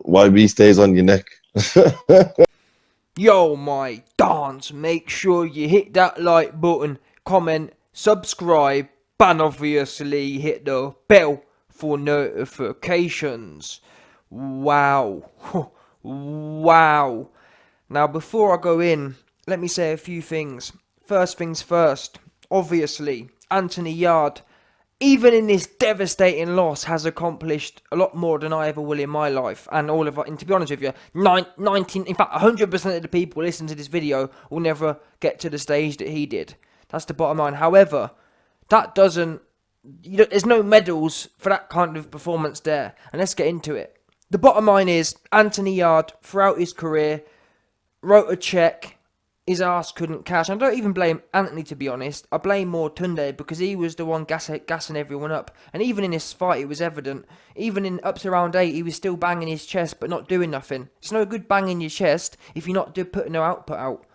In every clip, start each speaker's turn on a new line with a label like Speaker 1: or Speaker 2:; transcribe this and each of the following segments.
Speaker 1: YB stays on your neck.
Speaker 2: Yo, my dance, make sure you hit that like button, comment, subscribe, and obviously hit the bell for notifications. Wow. Wow. Now, before I go in, let me say a few things. First things first, obviously, Anthony Yarde, even in this devastating loss, has accomplished a lot more than I ever will in my life. And to be honest with you, 19, in fact, 100% of the people listening to this video will never get to the stage that he did. That's the bottom line. However, that doesn't, there's no medals for that kind of performance there. And let's get into it. The bottom line is, Anthony Yarde, throughout his career, wrote a check his ass couldn't cash. I don't even blame Anthony, to be honest. I blame more Tunde, because he was the one gassing everyone up. And even in this fight, it was evident. Even in up to round 8, he was still banging his chest, but not doing nothing. It's no good banging your chest if you're not putting no output out.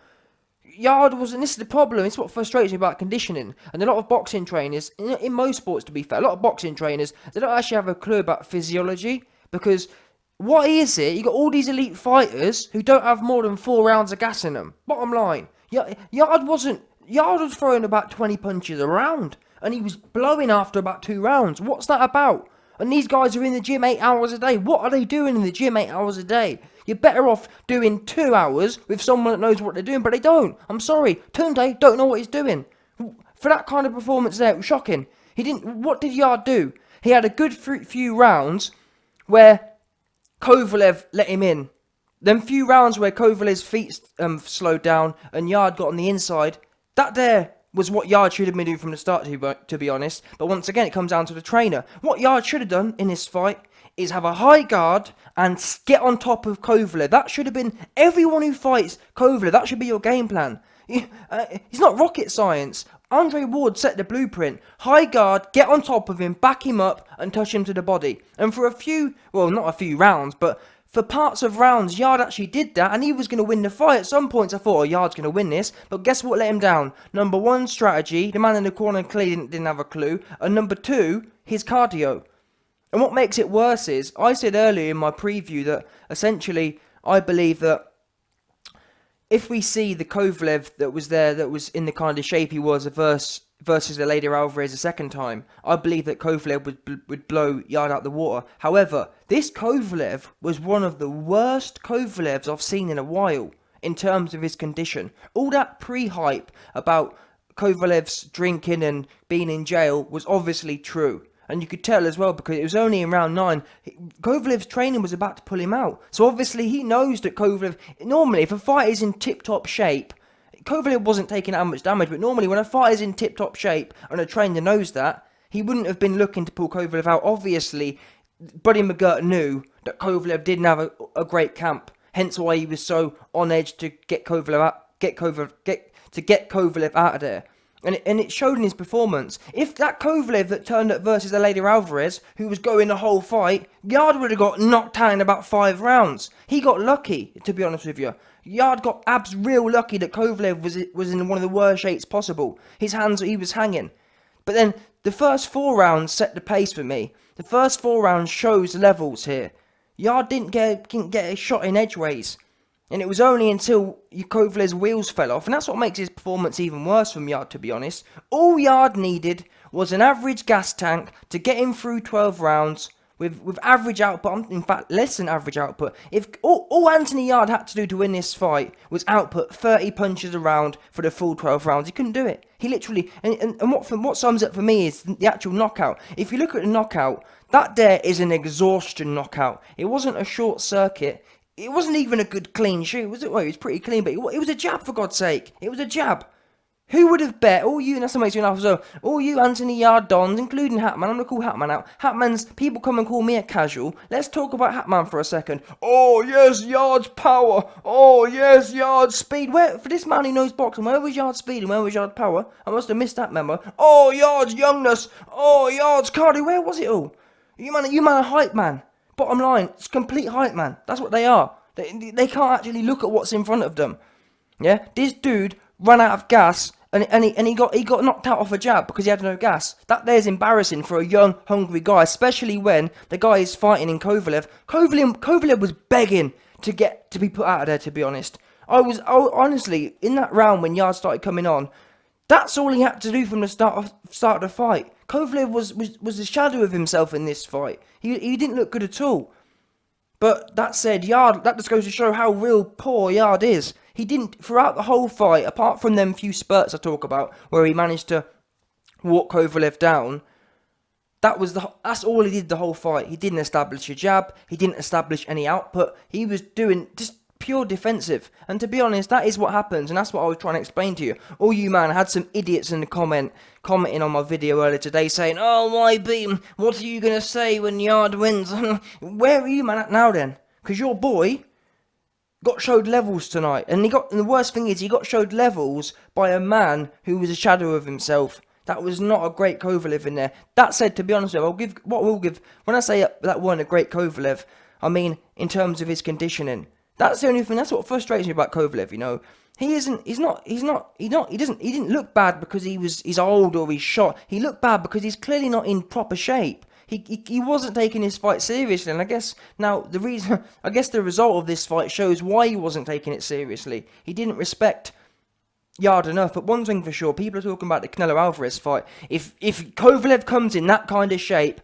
Speaker 2: Yarde wasn't. This is the problem. It's what frustrates me about conditioning. And a lot of boxing trainers, in most sports to be fair, a lot of boxing trainers, they don't actually have a clue about physiology. Because what is it? You got all these elite fighters who don't have more than 4 rounds of gas in them. Bottom line, Yarde was throwing about 20 punches a round, and he was blowing after about 2 rounds. What's that about? And these guys are in the gym 8 hours a day. What are they doing in the gym 8 hours a day? You're better off doing 2 hours with someone that knows what they're doing, but they don't. I'm sorry, Tunde don't know what he's doing. For that kind of performance there, it was shocking. What did Yarde do? He had a good few rounds where Kovalev let him in. Them few rounds where Kovalev's feet slowed down and Yarde got on the inside, that there was what Yarde should have been doing from the start, to be honest. But once again, it comes down to the trainer. What Yarde should have done in this fight is have a high guard and get on top of Kovalev. That should have been everyone who fights Kovalev. That should be your game plan. It's not rocket science. Andre Ward set the blueprint. High guard, get on top of him, back him up, and touch him to the body. And for not a few rounds, but for parts of rounds, Yarde actually did that, and he was going to win the fight. At some points, I thought, Yarde's going to win this, but guess what let him down? Number 1, strategy. The man in the corner clearly didn't have a clue. And number 2, his cardio. And what makes it worse is, I said earlier in my preview that, essentially, I believe that if we see the Kovalev that was there, that was in the kind of shape he was versus the Lady Alvarez a second time, I believe that Kovalev would blow Yarde out the water. However, this Kovalev was one of the worst Kovalevs I've seen in a while in terms of his condition. All that pre-hype about Kovalev's drinking and being in jail was obviously true. And you could tell as well, because it was only in round 9, Kovalev's training was about to pull him out. So obviously he knows that Kovalev, normally if a fight is in tip-top shape, Kovalev wasn't taking that much damage, but normally when a fight is in tip-top shape and a trainer knows that, he wouldn't have been looking to pull Kovalev out. Obviously, Buddy McGirt knew that Kovalev didn't have a great camp, hence why he was so on edge to get Kovalev out of there. And it showed in his performance. If that Kovalev that turned up versus the Lady Alvarez, who was going the whole fight, Yarde would have got knocked out in about 5 rounds. He got lucky, to be honest with you. Yarde got real lucky that Kovalev was in one of the worst shapes possible. His hands, he was hanging. But then the first 4 rounds set the pace for me. The first 4 rounds shows levels here. Yarde didn't get a shot in edgeways. And it was only until Kovalev's wheels fell off, and that's what makes his performance even worse from Yarde, to be honest. All Yarde needed was an average gas tank to get him through 12 rounds with average output, in fact less than average output. If all Anthony Yarde had to do to win this fight was output 30 punches a round for the full 12 rounds, he couldn't do it. He literally, and what sums up for me is the actual knockout. If you look at the knockout, that there is an exhaustion knockout. It wasn't a short circuit. It wasn't even a good clean shoot, was it? Well, it was pretty clean, but it was a jab, for God's sake. It was a jab. Who would have bet, all you, and that's what makes me laugh as well, all you Anthony Yarde dons, including Hatman, I'm going to call Hatman out. Hatman's, people come and call me a casual. Let's talk about Hatman for a second. Oh, yes, Yarde's power. Oh, yes, Yarde's speed. Where, for this man who knows boxing, where was Yarde's speed and where was Yarde's power? I must have missed that memo. Oh, Yarde's youngness. Oh, Yarde's cardio. Where was it all? You man are hype man. Bottom line, it's complete hype man. That's what they are. They can't actually look at what's in front of them. Yeah? This dude ran out of gas And he got knocked out off a jab because he had no gas. That there's embarrassing for a young, hungry guy, especially when the guy is fighting in Kovalev. Kovalev was begging to be put out of there, to be honest. Honestly, in that round when Yarde started coming on, that's all he had to do from the start of the fight. Kovalev was a shadow of himself in this fight. He didn't look good at all. But that said, Yarde, that just goes to show how real poor Yarde is. He didn't, throughout the whole fight, apart from them few spurts I talk about, where he managed to walk Kovalev down, that's all he did the whole fight. He didn't establish a jab, he didn't establish any output, he was doing just pure defensive. And to be honest, that is what happens, and that's what I was trying to explain to you. All you man had some idiots in the commenting on my video earlier today saying, "Oh, my beam, what are you going to say when Yarde wins?" Where are you man at now then? Because your boy got showed levels tonight, and the worst thing is he got showed levels by a man who was a shadow of himself. That was not a great Kovalev in there. That said, to be honest with you, when I say that wasn't a great Kovalev, I mean in terms of his conditioning. That's the only thing. That's what frustrates me about Kovalev. You know, he didn't look bad because he's old or he's shot. He looked bad because he's clearly not in proper shape. He wasn't taking his fight seriously, and I guess the result of this fight shows why he wasn't taking it seriously. He didn't respect Yarde enough. But one thing for sure, people are talking about the Canelo Alvarez fight. If Kovalev comes in that kind of shape,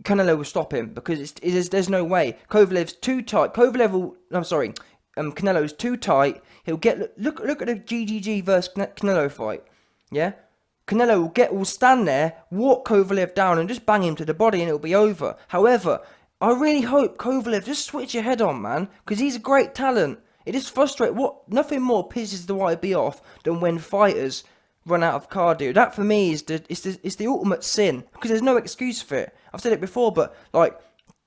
Speaker 2: Canelo will stop him, because there's no way. Kovalev's too tight. Canelo's too tight. He'll get look at the GGG versus Canelo fight. Yeah. Canelo will stand there, walk Kovalev down, and just bang him to the body, and it'll be over. However, I really hope Kovalev just switch your head on, man, because he's a great talent. It is frustrating. Nothing more pisses the YB off than when fighters run out of cardio. That for me is the ultimate sin, because there's no excuse for it. I've said it before, but like,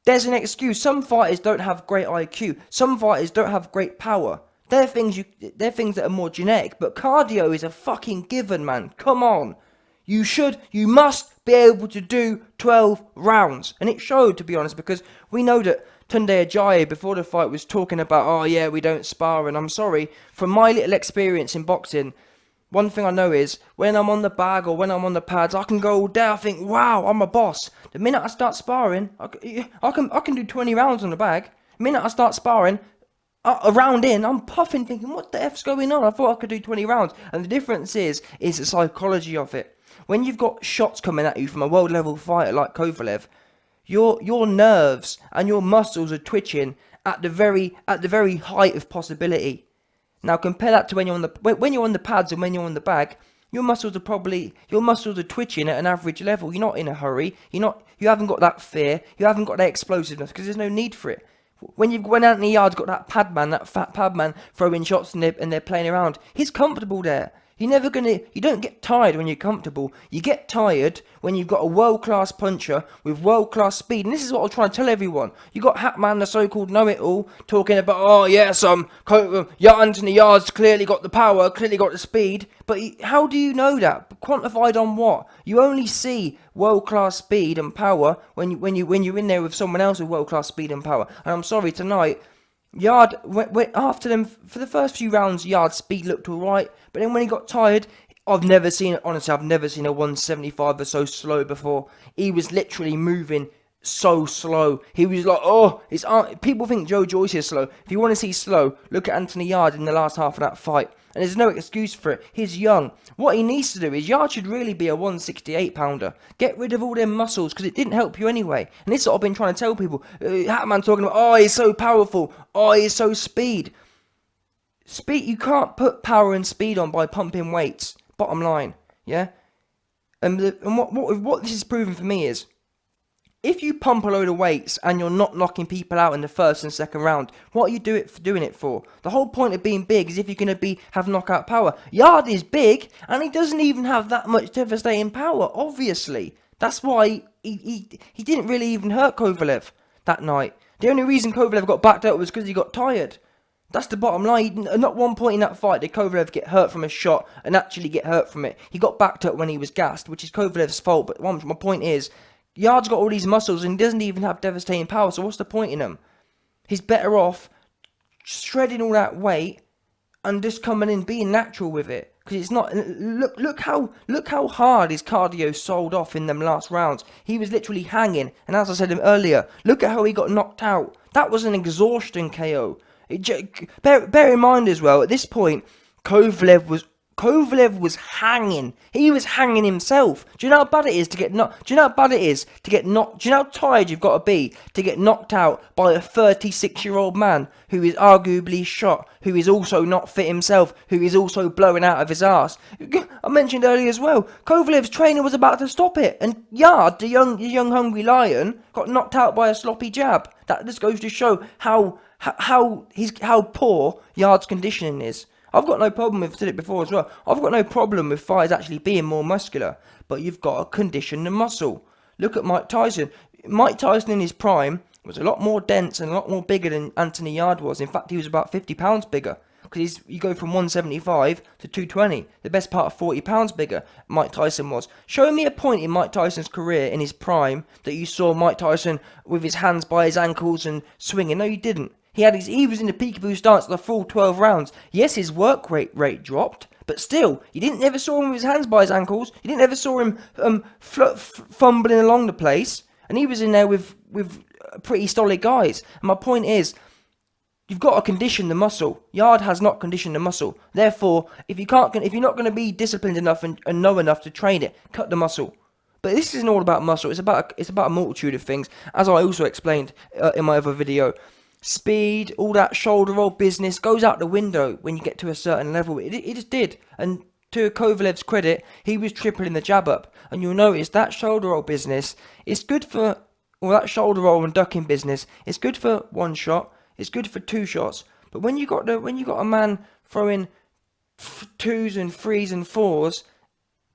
Speaker 2: there's an excuse. Some fighters don't have great IQ. Some fighters don't have great power. They're things that are more genetic, but cardio is a fucking given, man. Come on. You must be able to do 12 rounds. And it showed, to be honest, because we know that Tunde Ajayi, before the fight, was talking about, "Oh yeah, we don't spar," and I'm sorry, from my little experience in boxing, one thing I know is, when I'm on the bag or when I'm on the pads, I can go all day, I think, wow, I'm a boss. The minute I start sparring, I can do 20 rounds on the bag. The minute I start sparring, a round in, I'm puffing, thinking, what the F's going on? I thought I could do 20 rounds. And the difference is the psychology of it. When you've got shots coming at you from a world level fighter like Kovalev, your nerves and your muscles are twitching at the very height of possibility. Now compare that to when you're on the pads and when you're on the bag. Your muscles are twitching at an average level. You're not in a hurry. You haven't got that fear. You haven't got that explosiveness, because there's no need for it. When Anthony Yarde's got that fat pad man throwing shots and they're playing around, he's comfortable there. You don't get tired when you're comfortable. You get tired when you've got a world-class puncher with world-class speed. And this is what I'm trying to tell everyone. You got Hatman, the so-called know-it-all, talking about, "Oh yes, Anthony Yarde's clearly got the power, clearly got the speed." But how do you know that? Quantified on what? You only see world-class speed and power when you're in there with someone else with world-class speed and power. And I'm sorry, tonight, Yarde, after them, for the first few rounds, Yarde's speed looked alright, but then when he got tired, I've never seen a 175 or so slow before. He was literally moving so slow. He was like, people think Joe Joyce is slow. If you want to see slow, look at Anthony Yarde in the last half of that fight. And there's no excuse for it. He's young. What he needs to do is, Yarde should really be a 168 pounder. Get rid of all them muscles, because it didn't help you anyway. And this is what I've been trying to tell people. Hatman talking about, "Oh, he's so powerful. Oh, he's so speed." You can't put power and speed on by pumping weights. Bottom line, yeah. And what this is proving for me is, if you pump a load of weights and you're not knocking people out in the first and second round, what are you doing it for? The whole point of being big is if you're going to have knockout power. Yarde is big, and he doesn't even have that much devastating power, obviously. That's why he didn't really even hurt Kovalev that night. The only reason Kovalev got backed up was because he got tired. That's the bottom line. Not one point in that fight did Kovalev get hurt from a shot and actually get hurt from it. He got backed up when he was gassed, which is Kovalev's fault. But my point is, Yarde's got all these muscles and he doesn't even have devastating power, so what's the point in him? He's better off shredding all that weight and just coming in, being natural with it. Because it's not. Look how hard his cardio sold off in them last rounds. He was literally hanging, and as I said earlier, look at how he got knocked out. That was an exhaustion KO. Bear in mind as well, at this point, Kovalev was hanging. He was hanging himself. Do you know how bad it is to get knocked? Do you know how bad it is to get knocked? Do you know how tired you've got to be to get knocked out by a 36-year-old man who is arguably shot, who is also not fit himself, who is also blowing out of his ass? I mentioned earlier as well, Kovalev's trainer was about to stop it, and Yarde, the young hungry lion, got knocked out by a sloppy jab. That just goes to show how poor Yarde's conditioning is. I've got no problem with, said it before as well, I've got no problem with fighters actually being more muscular, but you've got to condition the muscle. Look at Mike Tyson. Mike Tyson in his prime was a lot more dense and a lot more bigger than Anthony Yarde was. In fact, he was about 50 pounds bigger, because you go from 175 to 220, the best part of 40 pounds bigger Mike Tyson was. Show me a point in Mike Tyson's career in his prime that you saw Mike Tyson with his hands by his ankles and swinging. No, you didn't. He was in the peekaboo stance the full 12 rounds. Yes, his work rate dropped, but still, you didn't ever saw him with his hands by his ankles. You didn't ever saw him fumbling along the place, and he was in there with pretty solid guys. And my point is, you've got to condition the muscle. Yarde has not conditioned the muscle. Therefore, if you're not going to be disciplined enough and know enough to train it, cut the muscle. But this isn't all about muscle. It's about a multitude of things, as I also explained in my other video. Speed, all that shoulder roll business goes out the window when you get to a certain level. It just did. And to Kovalev's credit, he was tripling the jab up. And you'll notice that shoulder roll business is good for, that shoulder roll and ducking business, it's good for one shot, it's good for two shots. But when you got a man throwing twos and threes and fours,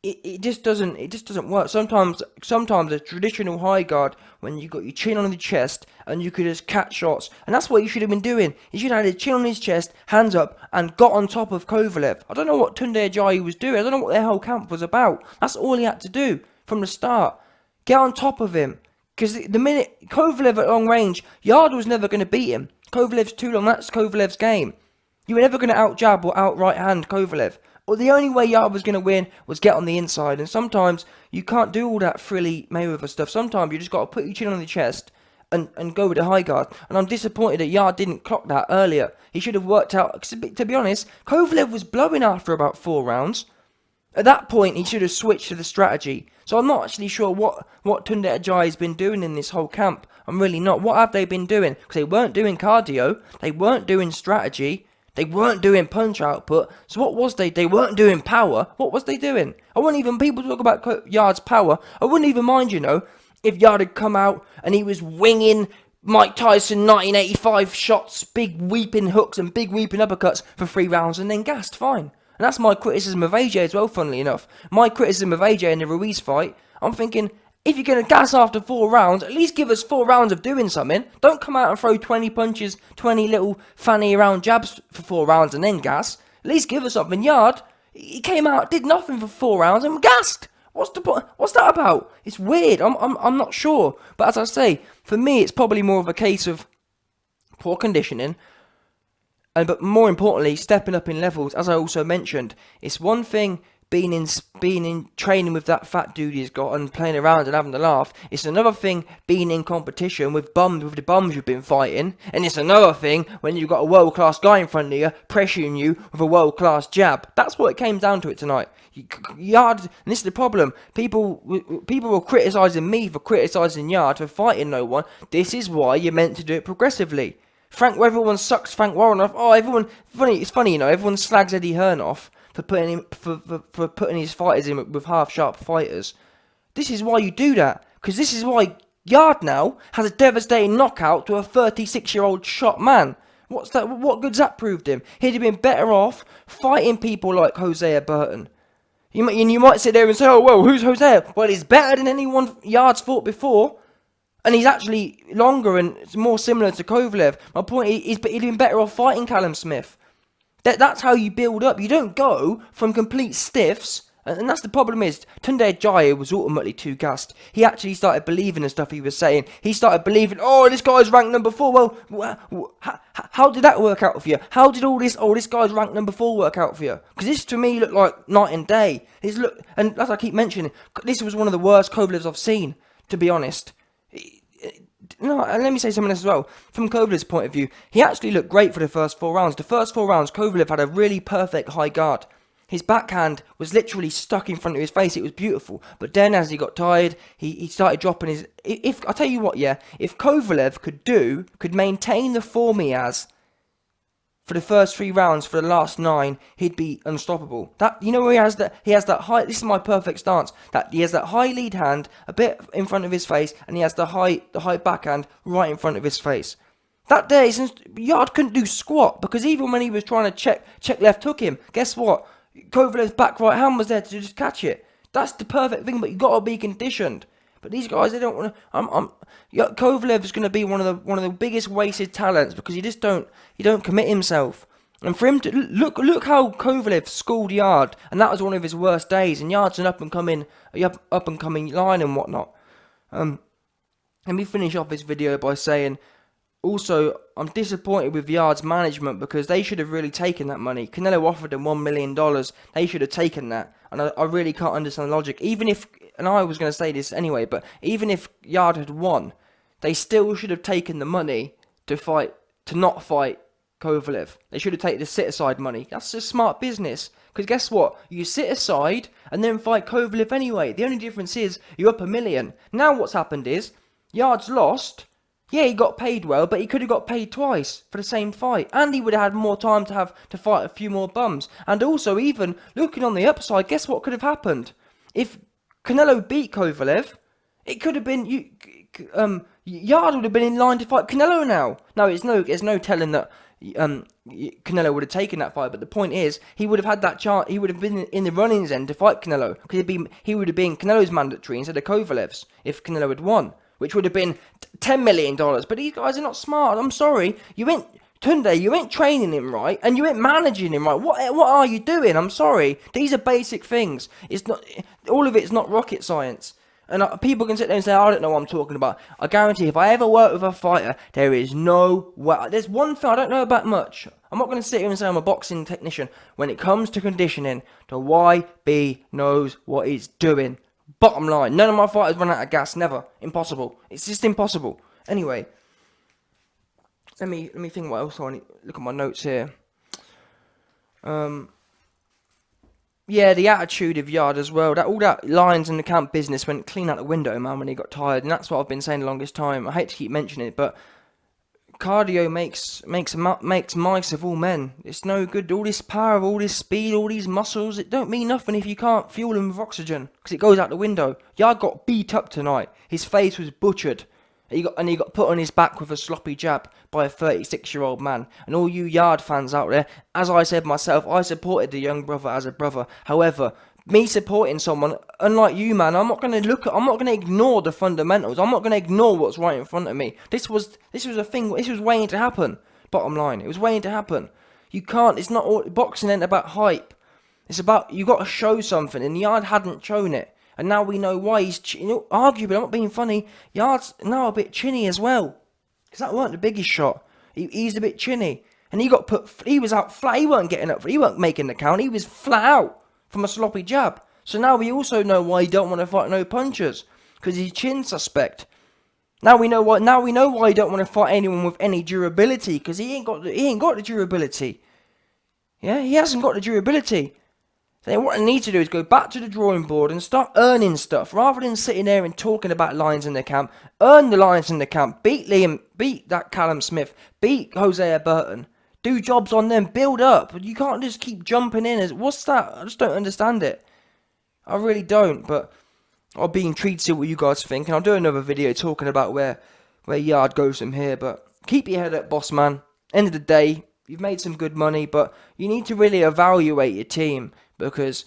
Speaker 2: it just doesn't work. Sometimes a traditional high guard, when you got your chin on the chest and you could just catch shots, and that's what you should have been doing. You should have had his chin on his chest, hands up, and got on top of Kovalev. I don't know what Tunde Ajayi was doing. I don't know what their whole camp was about. That's all he had to do from the start. Get on top of him, because the minute Kovalev at long range, Yarde was never going to beat him. Kovalev's too long. That's Kovalev's game. You were never going to out jab or out right hand Kovalev. Well, the only way Yarde was going to win was get on the inside, and sometimes you can't do all that frilly Mayweather stuff. Sometimes you just got to put your chin on the chest and go with the high guard. And I'm disappointed that Yarde didn't clock that earlier. He should have worked out, to be honest, Kovalev was blowing after about 4 rounds. At that point, he should have switched to the strategy. So I'm not actually sure what Tunde Ajayi's been doing in this whole camp. I'm really not. What have they been doing? Because they weren't doing cardio, they weren't doing strategy, they weren't doing punch output. So what was they? They weren't doing power. What was they doing? I wouldn't even, people talk about Yarde's power. I wouldn't even mind, if Yarde had come out and he was winging Mike Tyson 1985 shots, big weeping hooks and big weeping uppercuts for 3 rounds and then gassed, fine. And that's my criticism of AJ as well, funnily enough. My criticism of AJ in the Ruiz fight, I'm thinking, if you're going to gas after 4 rounds, at least give us 4 rounds of doing something. Don't come out and throw 20 punches, 20 little fanny around jabs for 4 rounds and then gas. At least give us something. Yarde, he came out, did nothing for 4 rounds and gassed. What's that about? It's weird. I'm not sure. But as I say, for me, it's probably more of a case of poor conditioning. But more importantly, stepping up in levels. As I also mentioned, it's one thing being in training with that fat dude he's got and playing around and having a laugh. It's another thing being in competition with the bums you've been fighting. And it's another thing when you've got a world-class guy in front of you pressuring you with a world-class jab. That's what it came down to it tonight. Yarde, and this is the problem. People were criticising me for criticising Yarde for fighting no one. This is why you're meant to do it progressively. Everyone sucks Frank Warren off. Oh, it's funny, everyone slags Eddie Hearn off for putting his fighters in with half-sharp fighters. This is why you do that, because this is why Yarde now has a devastating knockout to a 36-year-old shot man. What good's that proved him? He'd have been better off fighting people like Hosea Burton. You might sit there and say, oh, well, who's Hosea? Well, he's better than anyone Yarde's fought before. And he's actually longer and more similar to Kovalev. My point is, he'd been better off fighting Callum Smith. That's how you build up. You don't go from complete stiffs And that's the problem is, Tunde Jaya was ultimately too gassed. He actually started believing the stuff he was saying. He started believing, oh, this guy's ranked number 4. Well, how did that work out for you? How did all this, oh, this guy's ranked number 4 work out for you? Because this to me looked like night and day. And as I keep mentioning, this was one of the worst Kovalevs I've seen, to be honest. No, and let me say something else as well. From Kovalev's point of view, he actually looked great for the first 4 rounds. The first 4 rounds, Kovalev had a really perfect high guard. His backhand was literally stuck in front of his face. It was beautiful. But then as he got tired, he started dropping his... I'll tell you what, yeah. If Kovalev could maintain the form he has for the first 3 rounds for the last 9, he'd be unstoppable. That, you know where he has that high... This is my perfect stance. That he has that high lead hand a bit in front of his face, and he has the high backhand right in front of his face. That day, Yarde couldn't do squat, because even when he was trying to check left hook him, guess what? Kovalev's back right hand was there to just catch it. That's the perfect thing, but you got to be conditioned. But these guys, they don't want to. Kovalev is going to be one of the biggest wasted talents because he don't commit himself. And for him to look how Kovalev schooled Yarde, and that was one of his worst days. And Yarde's an up and coming line and whatnot. Let me finish off this video by saying, also, I'm disappointed with Yarde's management because they should have really taken that money. Canelo offered them $1 million. They should have taken that. And I really can't understand the logic. Even if, and I was going to say this anyway, but even if Yarde had won, they still should have taken the money to not fight Kovalev. They should have taken the sit-aside money. That's a smart business. Because guess what? You sit aside and then fight Kovalev anyway. The only difference is you're up $1 million. Now what's happened is, Yarde's lost. Yeah, he got paid well, but he could have got paid twice for the same fight. And he would have had more time to fight a few more bums. And also, even looking on the upside, guess what could have happened? If Canelo beat Kovalev, it could have been... Yarde would have been in line to fight Canelo now. No, there's no telling that Canelo would have taken that fight. But the point is, he would have had that chance. He would have been in the runnings end to fight Canelo. Because he would have been Canelo's mandatory instead of Kovalev's if Canelo had won. Which would have been $10 million. But these guys are not smart. I'm sorry. Tunde, you ain't training him right. And you ain't managing him right. What are you doing? I'm sorry. These are basic things. It's not... All of it's not rocket science. And people can sit there and say, I don't know what I'm talking about. I guarantee if I ever work with a fighter, there is no way. There's one thing I don't know about much. I'm not going to sit here and say I'm a boxing technician. When it comes to conditioning, the YB knows what he's doing. Bottom line, none of my fighters run out of gas, never. Impossible. It's just impossible. Anyway, let me think what else I need. Look at my notes here. Yeah, the attitude of Yarde as well. All that lines in the camp business went clean out the window, man, when he got tired. And that's what I've been saying the longest time. I hate to keep mentioning it, but cardio makes mice of all men. It's no good. All this power, all this speed, all these muscles, it don't mean nothing if you can't fuel them with oxygen, because it goes out the window. Yarde got beat up tonight. His face was butchered. He got put on his back with a sloppy jab by a 36-year-old man. And all you Yarde fans out there, as I said myself, I supported the young brother as a brother. However, me supporting someone, unlike you, man, I'm not going to ignore the fundamentals. I'm not going to ignore what's right in front of me. This was a thing. This was waiting to happen. Bottom line, it was waiting to happen. You can't. It's not all, boxing ain't about hype. It's about you got to show something, and Yarde hadn't shown it. And now we know why he's, arguably, I'm not being funny, Yarde's now a bit chinny as well. Because that weren't the biggest shot. He's a bit chinny. And he was out flat, he weren't getting up, he weren't making the count, he was flat out from a sloppy jab. So now we also know why he don't want to fight no punchers. Because he's chin suspect. Now we know why he don't want to fight anyone with any durability. Because he ain't got the durability. Yeah, he hasn't got the durability. Then what I need to do is go back to the drawing board and start earning stuff. Rather than sitting there and talking about lines in the camp. Earn the lines in the camp. Beat that Callum Smith. Beat Hosea Burton. Do jobs on them. Build up. You can't just keep jumping in. What's that? I just don't understand it. I really don't. But I'll be intrigued to see what you guys think. And I'll do another video talking about where Yarde goes from here. But keep your head up, boss man. End of the day, you've made some good money. But you need to really evaluate your team. Because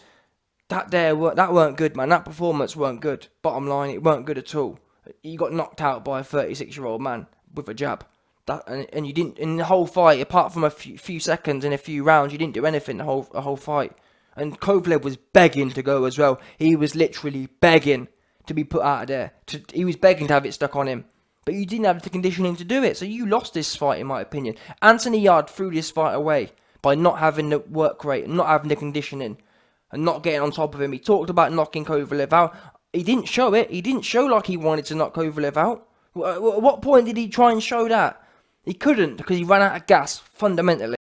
Speaker 2: that weren't good, man. That performance weren't good. Bottom line, it weren't good at all. You got knocked out by a 36-year-old man with a jab. And you didn't, in the whole fight, apart from a few seconds in a few rounds, you didn't do anything the whole fight. And Kovalev was begging to go as well. He was literally begging to be put out of there. He was begging to have it stuck on him. But you didn't have the conditioning to do it, so you lost this fight, in my opinion. Anthony Yarde threw this fight away by not having the work rate, and not having the conditioning, and not getting on top of him. He talked about knocking Kovalev out. He didn't show it. He didn't show like he wanted to knock Kovalev out. At what point did he try and show that? He couldn't, because he ran out of gas, fundamentally.